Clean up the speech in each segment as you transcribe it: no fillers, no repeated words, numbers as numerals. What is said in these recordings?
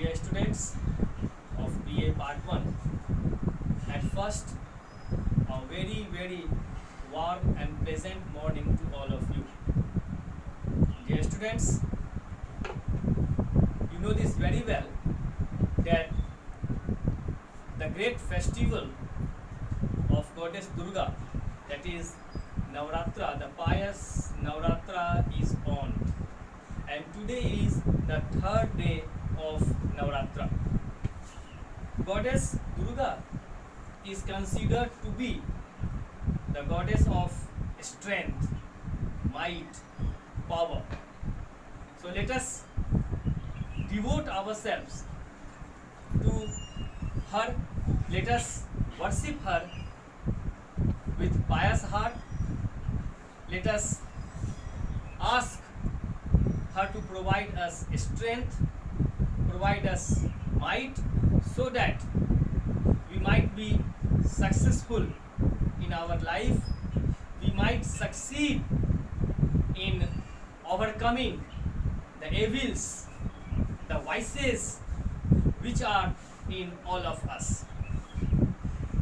Dear students of BA Part 1, at first, a very warm and pleasant morning to all of you. Dear students, you know this very well that the great festival of Goddess Durga, that is Navratra, the pious Navratra is on, and today is the third day of Navratra. Goddess Durga is considered to be the goddess of strength, might, power. So let us devote ourselves to her. Let us worship her with pious heart. Let us ask her to provide us strength, provide us might, so that we might be successful in our life. We might succeed in overcoming the evils, the vices which are in all of us.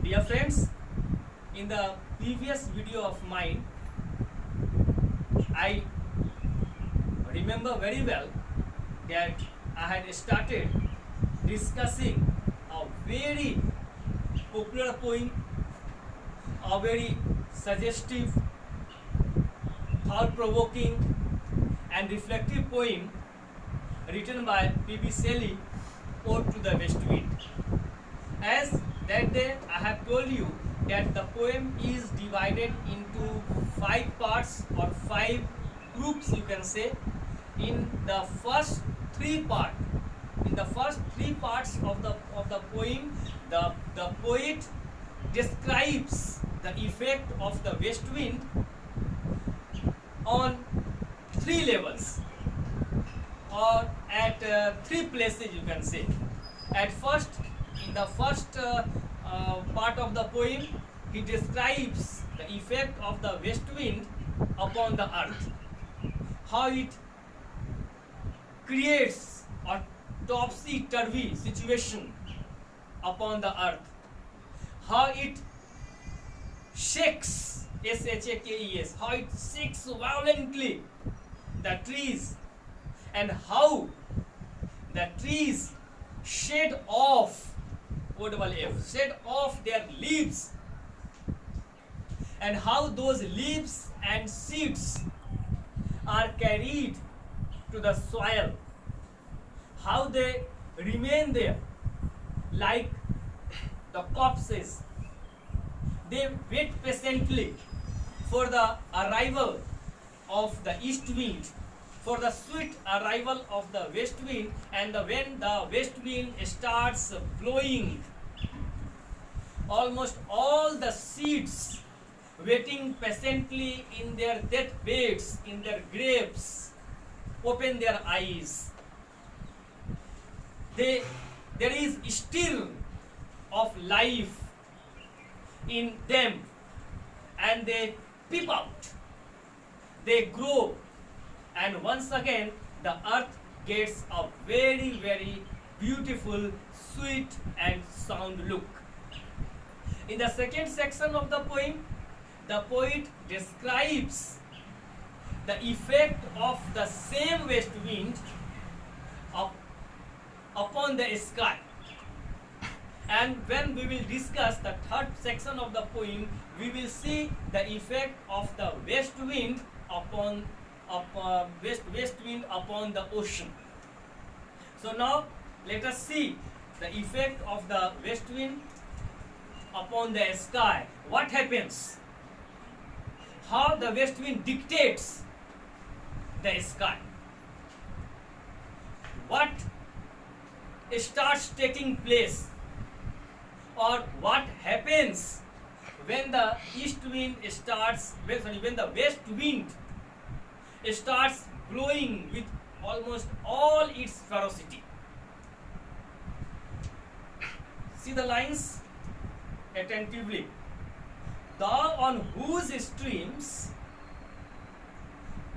Dear friends, in the previous video of mine, I remember very well that I had started discussing a very popular poem, a very suggestive, thought-provoking and reflective poem written by P.B.Shelley, Ode to the West Wind. As that day I have told you that the poem is divided into 5 parts or 5 groups, you can say. In the first 3 parts of the poem, the poet describes the effect of the west wind on 3 levels, or at 3 places, you can say. At first, in the first part of the poem, he describes the effect of the west wind upon the earth, how it creates a topsy-turvy situation upon the earth, how it shakes, S-H-A-K-E-S, how it shakes violently the trees, and how the trees shed off their leaves, and how those leaves and seeds are carried to the soil, how they remain there like the corpses. They wait patiently for the arrival of the east wind, for the sweet arrival of the west wind, and when the west wind starts blowing, almost all the seeds waiting patiently in their death beds, in their graves, open their eyes. There is still of life in them, and they peep out, they grow, and once again the earth gets a very beautiful, sweet and sound look. In the second section of the poem, the poet describes the effect of the same west wind upon the sky. And when we will discuss the third section of the poem, we will see the effect of the west wind upon west wind upon the ocean. So now let us see the effect of the west wind upon the sky. What happens? How the west wind dictates the sky. What starts taking place, or what happens when the when the west wind starts blowing with almost all its ferocity. See the lines attentively. Thou on whose streams,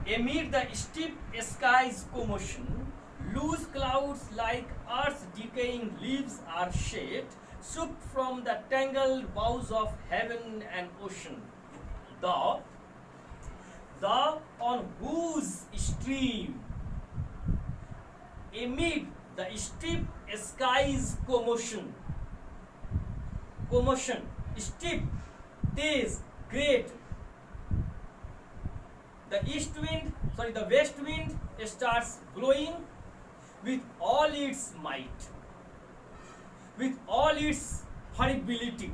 amid the steep sky's commotion, Loose clouds like earth's decaying leaves are shaped, shook from the tangled boughs of heaven and ocean. Thou on whose stream, amid the steep sky's commotion, steep, Tej, great, the west wind starts blowing with all its might, with all its horribility,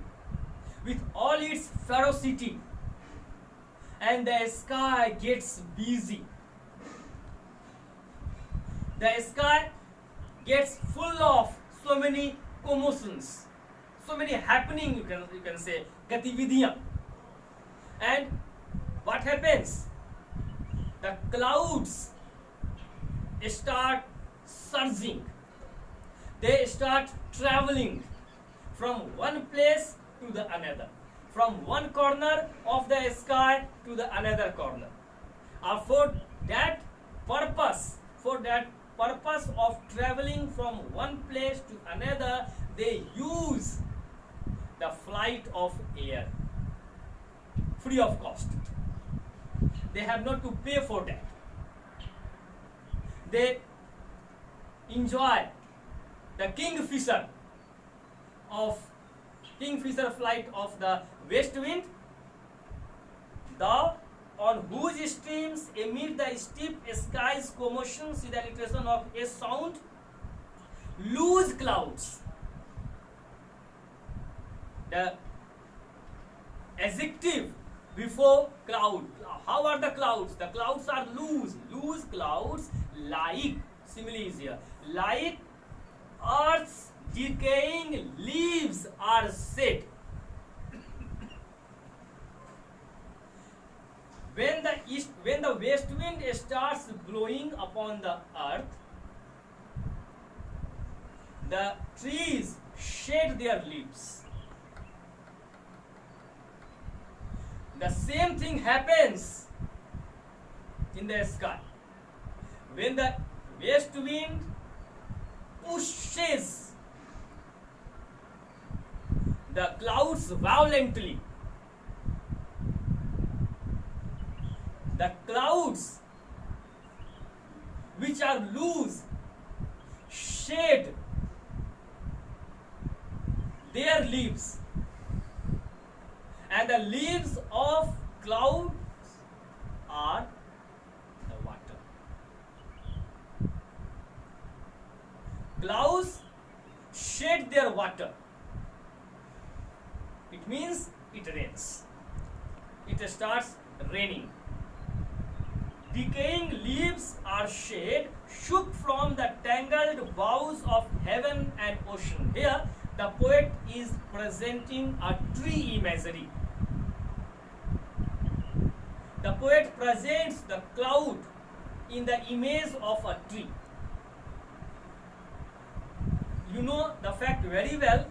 with all its ferocity, and the sky gets busy. The sky gets full of so many commotions, so many happening, you can say, gatividiyan. And what happens? The clouds start surging. They start traveling from one place to the another, from one corner of the sky to the another corner. For that purpose of traveling from one place to another, they use the flight of air free of cost. They have not to pay for that. They enjoy the kingfisher flight of the west wind. Thou on whose streams amid the steep sky's commotion, see the alliteration of a sound, loose clouds. The adjective before cloud. How are the clouds? The clouds are loose. Loose clouds like, simile is here, like earth's decaying leaves are set. When the west wind starts blowing upon the earth, the trees shed their leaves. The same thing happens in the sky. When the west wind pushes the clouds violently, the clouds which are loose shed their leaves, and the leaves of clouds are the water. Clouds shed their water. It means it rains. It starts raining. Decaying leaves are shed, shook from the tangled boughs of heaven and ocean. Here, the poet is presenting a tree imagery. The poet presents the cloud in the image of a tree. You know the fact very well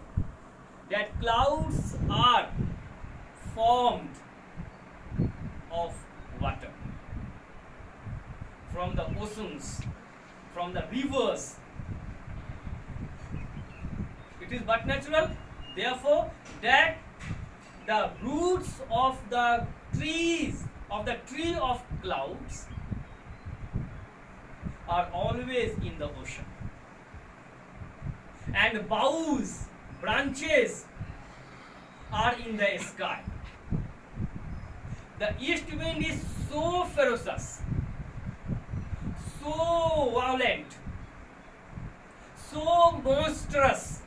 that clouds are formed of water from the oceans, from the rivers. It is but natural, therefore, that the roots of the trees, of the tree of clouds, are always in the ocean. And boughs, branches are in the sky. The east wind is so ferocious, so violent, so monstrous,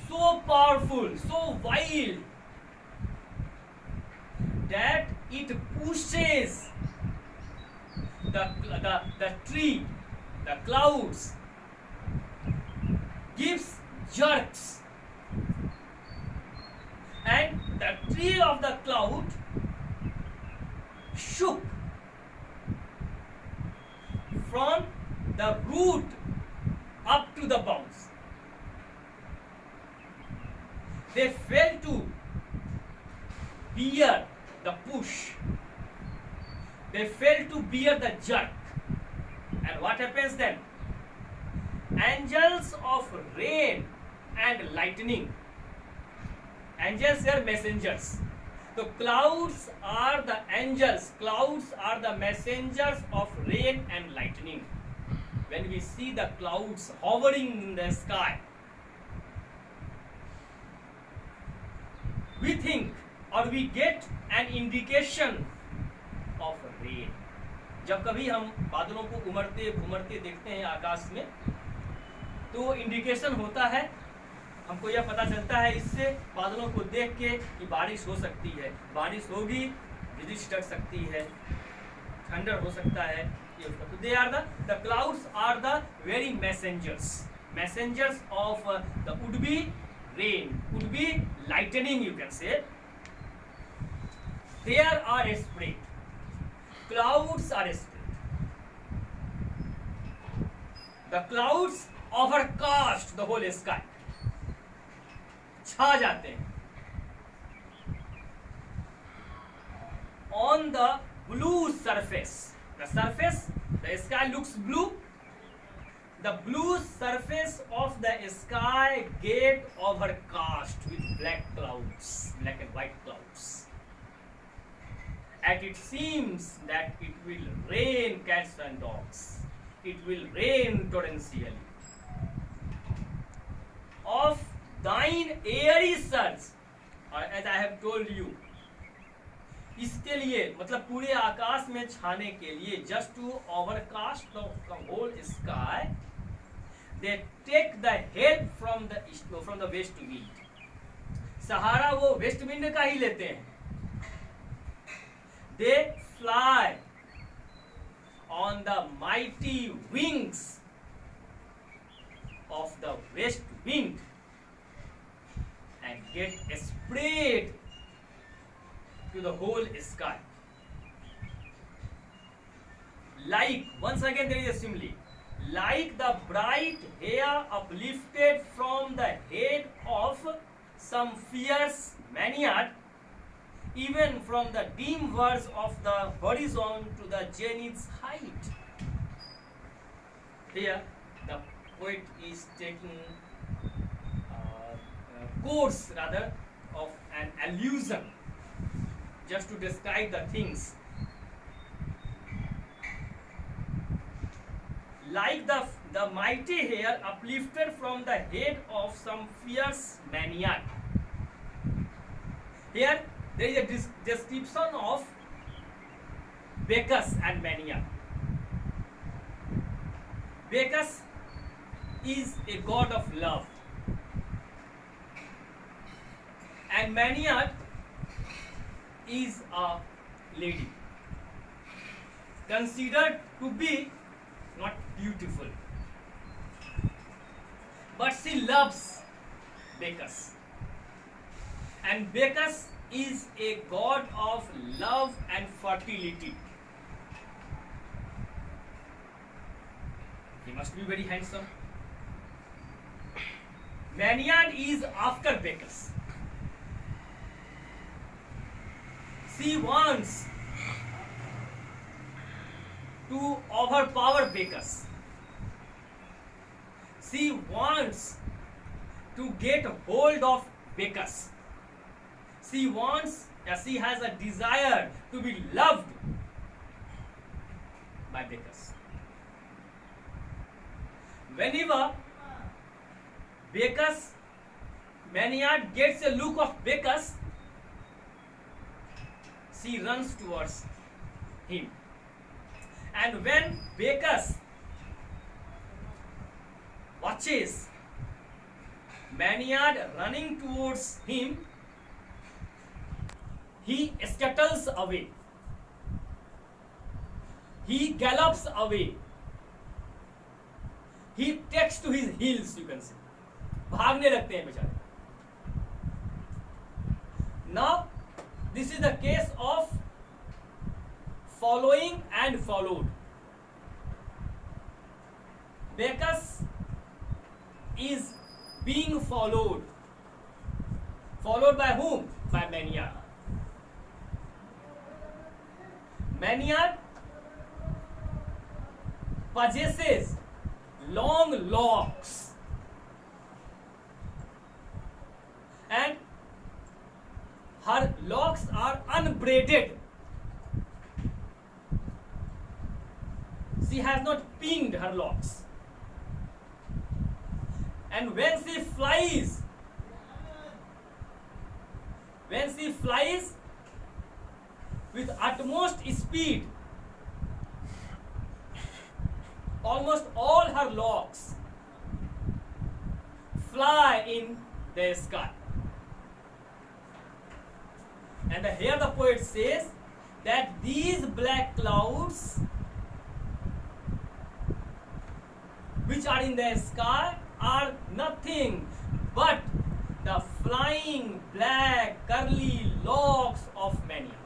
so powerful, so wild, that it pushes the tree, the clouds, gives jerks, and the tree of the cloud shook from the root up to the boughs. They fell to bear the push. They fail to bear the jerk. And what happens then? Angels of rain and lightning. Angels are messengers. So clouds are the angels. Clouds are the messengers of rain and lightning. When we see the clouds hovering in the sky, we think or we get an indication of rain. जब कभी हम बादलों को उमड़ते घुमड़ते देखते हैं आकाश में, तो indication होता है, हमको यह पता चलता है इससे बादलों को देख के कि बारिश हो सकती है, बारिश होगी, बिजली छिटक सकती है, थंडर हो सकता है, ये उसका. तो they are the clouds are the very messengers of the would be rain, would be lightning, you can say. There are a spirit. Clouds are a spirit. The clouds overcast the whole sky. छा जाते हैं. On the blue surface. The sky looks blue. The blue surface of the sky get overcast with black and white clouds. And it seems that it will rain cats and dogs. It will rain torrentially. Of thine airy surge, or as I have told you, इसके लिए मतलब पूरे आकाश में छाने के लिए, just to overcast the whole sky, they take the help from the west wind. सहारा वो west wind का ही लेते हैं. They fly on the mighty wings of the west wind and get spread to the whole sky. Like, once again there is a simile, like the bright hair uplifted from the head of some fierce maniac, even from the dim verge of the horizon to the zenith's height. Here, the poet is taking course rather of an allusion just to describe the things. Like the mighty hair uplifted from the head of some fierce maniac. Here, there is a description of Bacchus and maniac. Bacchus is a god of love, and maniac is a lady considered to be not beautiful, but she loves Bacchus, and Bacchus is a god of love and fertility. He must be very handsome. Manaead is after Bacchus. She wants to overpower Bacchus. She wants to get hold of Bacchus. She has a desire to be loved by Bacchus. Whenever Manaead gets a look of Bacchus, she runs towards him. And when Bacchus watches Manaead running towards him, he scuttles away. He gallops away. He takes to his heels, you can say. भागने लगते हैं बेचारे. Now, this is the case of following and followed. Bacchus is being followed. Followed by whom? By Manaead. Maenad possesses long locks and her locks are unbraided. She has not pinned her locks. And when she flies with utmost speed, almost all her locks fly in the sky. And here the poet says that these black clouds which are in the sky are nothing but the flying black curly locks of Maenad.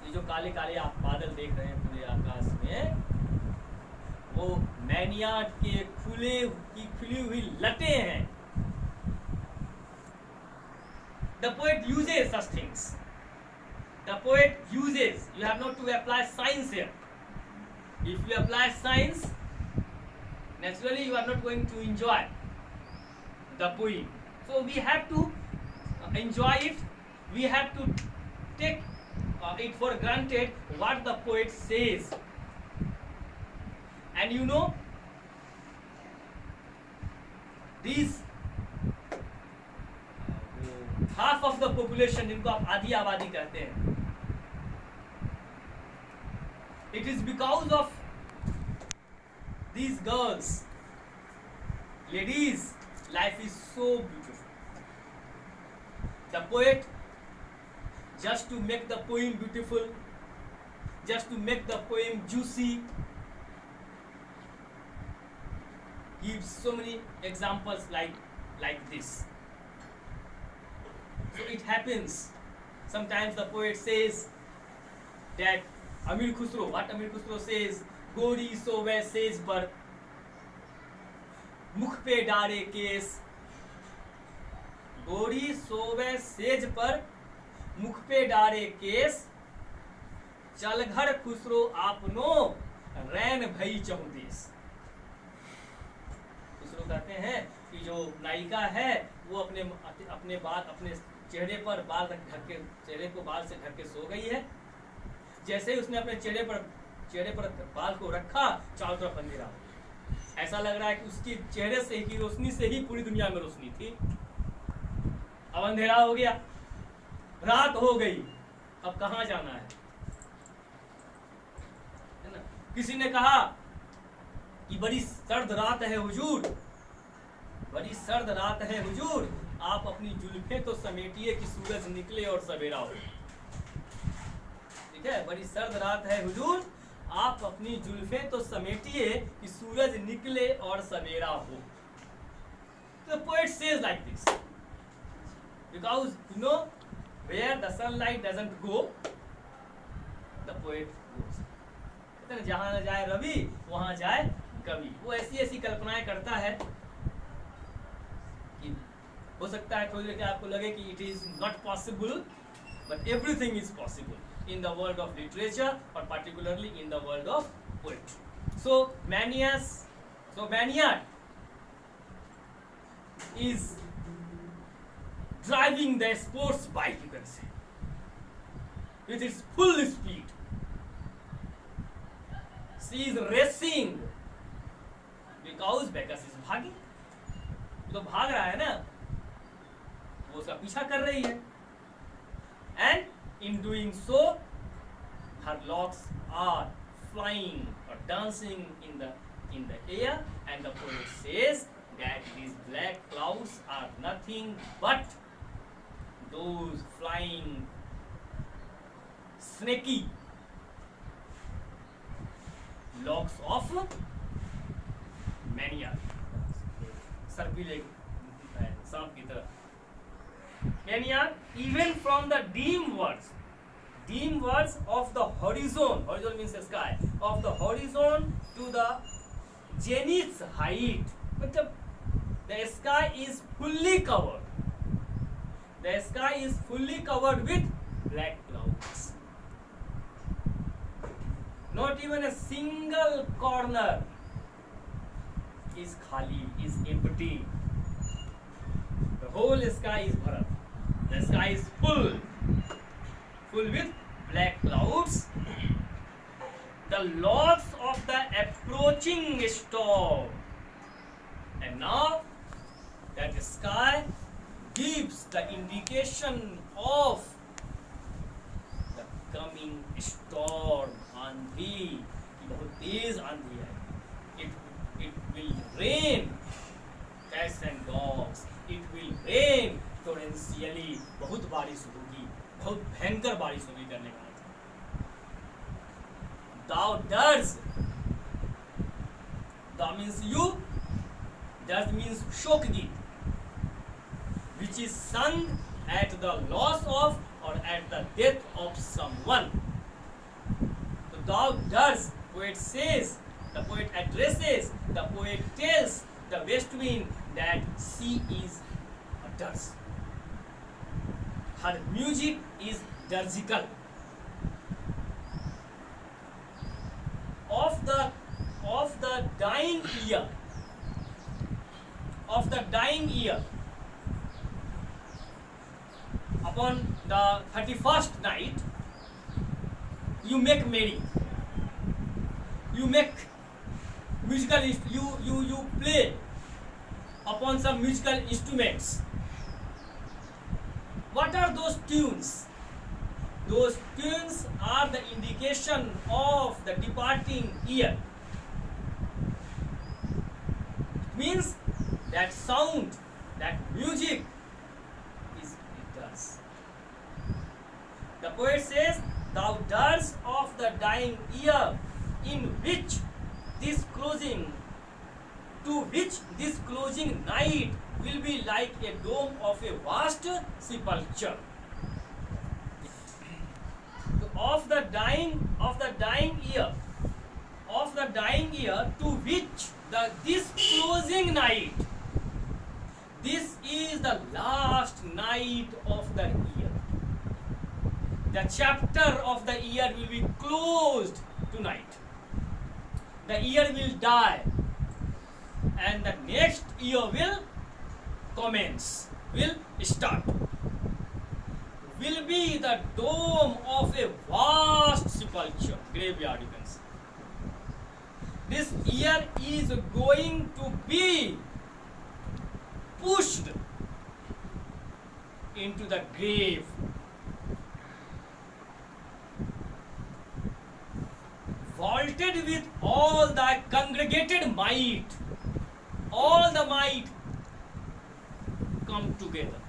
ये जो काले काले आप बादल देख रहे हैं पूरे आकाश में, वो मैनियाड के खुली हुई लटें हैं. The poet uses such things. The poet uses. You have not to apply science here. If you apply science, naturally you are not going to enjoy the poem. So we have to enjoy it. We have to take it for granted what the poet says. And you know, these half of the population जिनको आप आधी आबादी कहते हैं, it is because of these girls, ladies, life is so beautiful. The poet, just to make the poem beautiful, just to make the poem juicy, gives so many examples like this. So it happens. Sometimes the poet says that Amir Khusro, what Amir Khusro says, गोरी सोवे says पर मुख पे डारे case, गोरी सोवे says पर मुख पे डारे केस, चल घर खुसरो आपनो रैन भई चहुदेस. खुसरो कहते हैं कि जो नायिका है वो अपने चेहरे पर बाल ढक के, चेहरे को बाल से ढक के सो गई है. जैसे ही उसने अपने चेहरे पर बाल को रखा, चारों तरफ अंधेरा हो गया. ऐसा लग रहा है कि उसकी चेहरे से की रोशनी से ही पूरी दुनिया में रोशनी थी. अब अंधेरा हो गया, रात हो गई, अब कहाँ जाना है ना. किसी ने कहा कि बड़ी सर्द रात है हुजूर, बड़ी सर्द रात है हुजूर, आप अपनी जुल्फें तो समेटिए कि सूरज निकले और सवेरा हो. ठीक है, बड़ी सर्द रात है हुजूर, आप अपनी जुल्फें तो समेटिए कि सूरज निकले और सवेरा हो. The poet says like this because you know where the sunlight doesn't go, the poet goes. कहते हैं जहां न जाए रवि वहां जाए कवि. वो ऐसी कल्पनाएं करता है कि हो सकता है थोड़ी देर के आपको लगे कि it is not possible, but everything is possible in the world of literature, or particularly in the world of poetry. So Maenad is driving the sports bike, you can say, with its full speed. She is racing because Bacchus is भागी. तो भाग रहा है ना, वो उसका पीछा कर रही है. And in doing so, her locks are flying or dancing in the air, and the poet says that these black clouds are nothing but those flying snaky locks of Maenad. सर्पिले सांप की तरह. Maenad, even from the dim words of the horizon means the sky, of the horizon to the zenith's height, मतलब the sky is fully covered. The sky is fully covered with black clouds. Not even a single corner is khali, is empty. The whole sky is bharat. The sky is full with black clouds. The logs of the approaching storm. And now that sky gives the indication of the coming storm. आंधी, बहुत तेज आंधी है. It will rain cats and dogs. It will rain torrentially. बहुत बारिश होगी, बहुत भयंकर बारिश होगी. करने का thou does. Thou means you. Does means shokgit, which is sung at the loss of or at the death of someone. So thou does, poet says, the poet addresses, the poet tells the west wind that she is a dirge. Her music is dirgical. Of the dying year, upon the 31st night, you make merry. You make musical. You play upon some musical instruments. What are those tunes? Those tunes are the indication of the departing year. It means that sound, that music is dirge. The poet says, thou dirge of the dying year, to which this closing night will be like a dome of a vast sepulchre. Of the dying year, to which this closing night, this is the last night of the year. The chapter of the year will be closed tonight. The year will die, and the next year will commence, will start. Will be the dome of a vast sepulchre, graveyard, you can say. This year is going to be pushed into the grave. Vaulted with all the congregated might, all the might come together.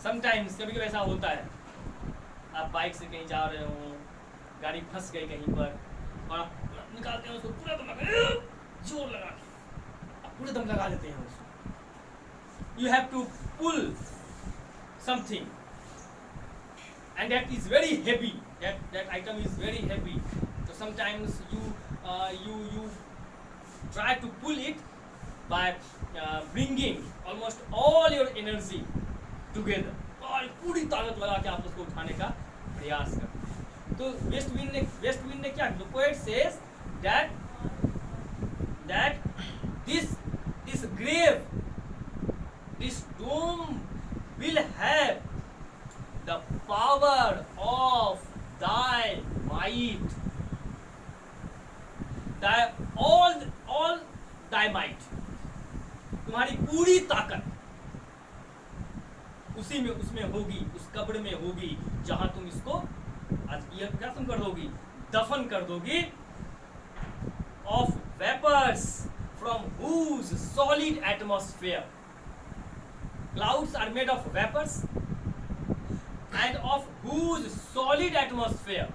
Sometimes कभी कभी ऐसा होता है, आप bike से कहीं जा रहे हो, गाड़ी फंस गई कहीं पर, और आप निकालते हैं उसको, पूरा दम लगा, जोर लगा, आप पूरे दम लगा लेते हैं उसको. You have to pull something, and that is very heavy. That item is very heavy. So sometimes you try to pull it by bringing almost all your energy together, और पूरी ताकत लगा के आप उसको उठाने का प्रयास करें. तो वेस्ट विंड ने क्या, the poet says that this grave, this dome will have the power of thy might, all thy might, तुम्हारी पूरी ताकत उसमें होगी, उस कब्र में होगी, जहां तुम इसको क्या तुम कर दोगी, दफन कर दोगी. Of vapors from whose solid atmosphere, clouds are made of vapors, and of whose solid atmosphere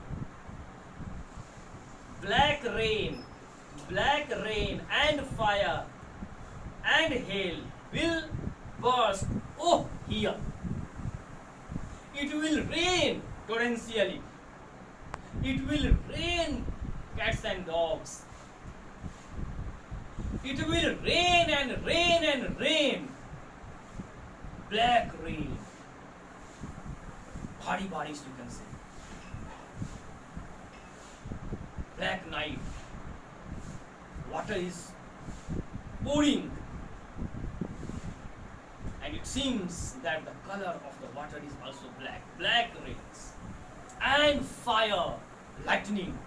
black rain and fire and hail will burst. Oh, here it will rain torrentially. It will rain cats and dogs. It will rain and rain and rain. Black rain. भारी बारिश, you can say. black night, water is pouring, and it seems that the color of the water is also black rains, and fire, lightning,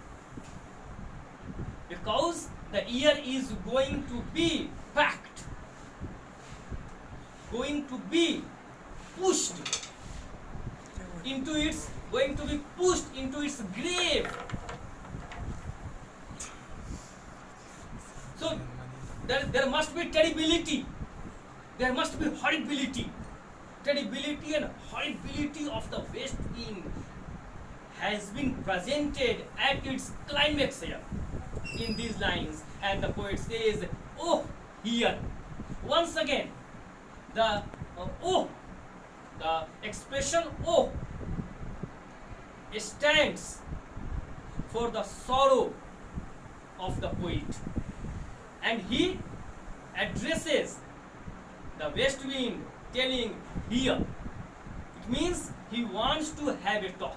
because the air is going to be packed, going to be pushed into its grave. So there must be terribility, there must be horribility. Terribility and horribility of the west wind has been presented at its climax here in these lines, and the poet says, oh, here once again the expression oh stands for the sorrow of the poet, and he addresses the west wind telling here. It means he wants to have a talk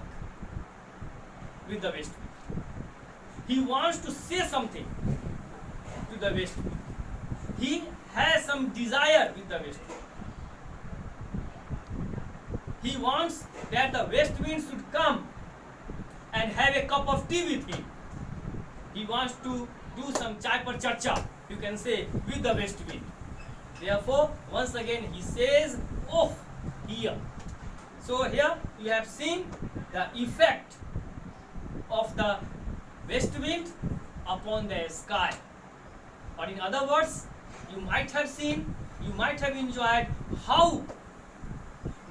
with the west wind. He wants to say something to the west wind. He has some desire with the west wind. He wants that the west wind should come and have a cup of tea with him. He wants to do some chai par charcha, you can say, with the west wind. Therefore, once again he says, oh, here. So here you have seen the effect of the west wind upon the sky. Or in other words, you might have seen, you might have enjoyed how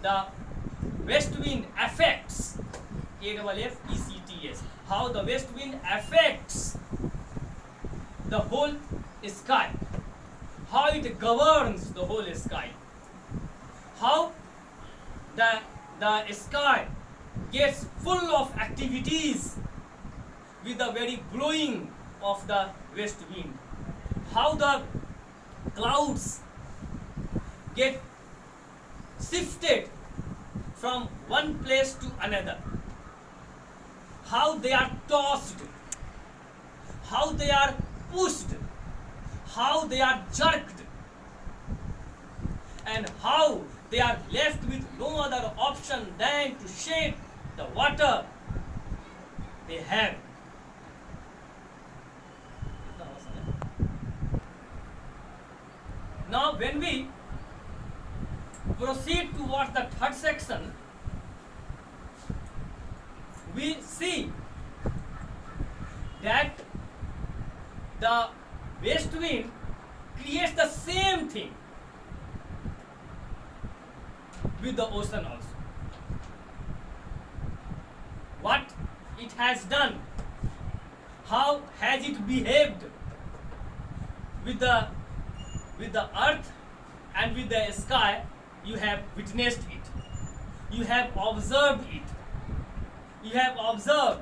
the west wind affects AFFECTS, how the west wind affects the whole sky, how it governs the whole sky, how the sky gets full of activities with the very blowing of the west wind, how the clouds get shifted from one place to another, how they are tossed, how they are pushed, how they are jerked, and how they are left with no other option than to shed the water they have. Now when we proceed towards the third section, we see that the west wind creates the same thing with the ocean also. What it has done, how has it behaved with the earth and with the sky, you have witnessed it, you have observed it, you have observed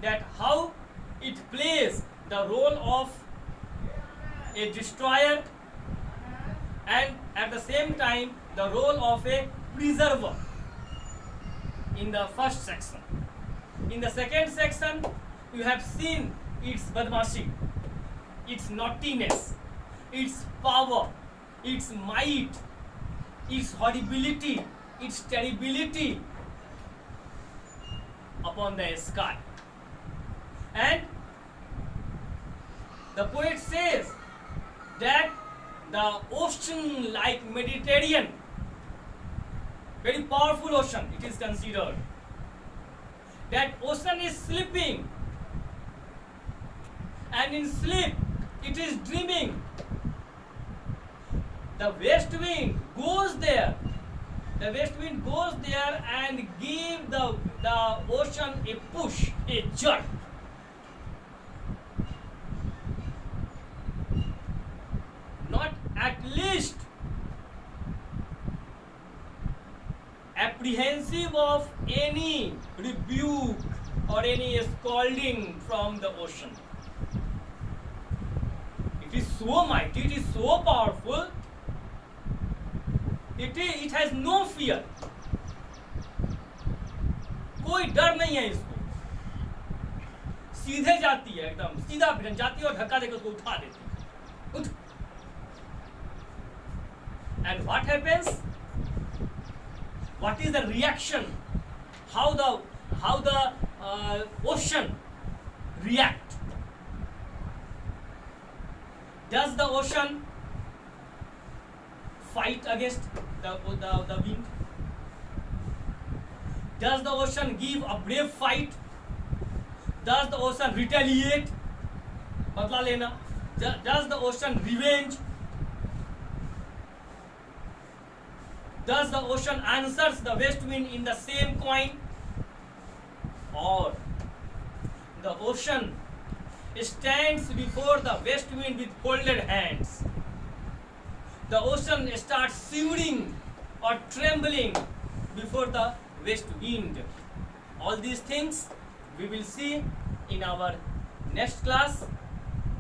that how it plays the role of a destroyer and at the same time the role of a preserver in the first section. In the second section, you have seen its badmashi, its naughtiness, its power, its might, its horribility, its terribility upon the sky. And the poet says that the ocean like Mediterranean, very powerful ocean it is considered, that ocean is sleeping, and in sleep it is dreaming. The west wind goes there, the west wind goes there and give the ocean a push, a jerk. Not at least apprehensive of any rebuke or any scolding from the ocean. It is so mighty, it is so powerful, it has no fear. कोई डर नहीं है इसको. सीधे जाती है, एकदम सीधा भिड़न जाती है और धक्का देकर उसको उठा देती है, उठ। And what happens? What is the reaction? How the ocean react? Does the ocean fight against the wind? Does the ocean give a brave fight? Does the ocean retaliate? बदला लेना? Does the ocean revenge? Does the ocean answers the west wind in the same coin? Or the ocean stands before the west wind with folded hands? The ocean starts shivering or trembling before the west wind. All these things we will see in our next class,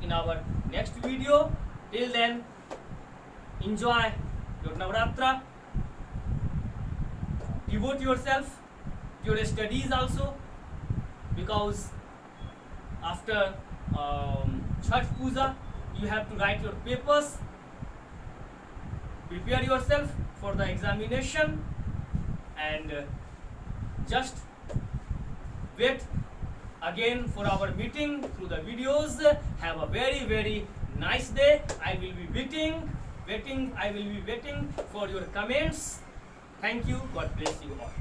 in our next video. Till then, enjoy your Navratra. Devote yourself to your studies also, because after Chhath Puja you have to write your papers. Prepare yourself for the examination and just wait again for our meeting through the videos. Have a very, very nice day. I will be waiting for your comments. Thank you. God bless you all.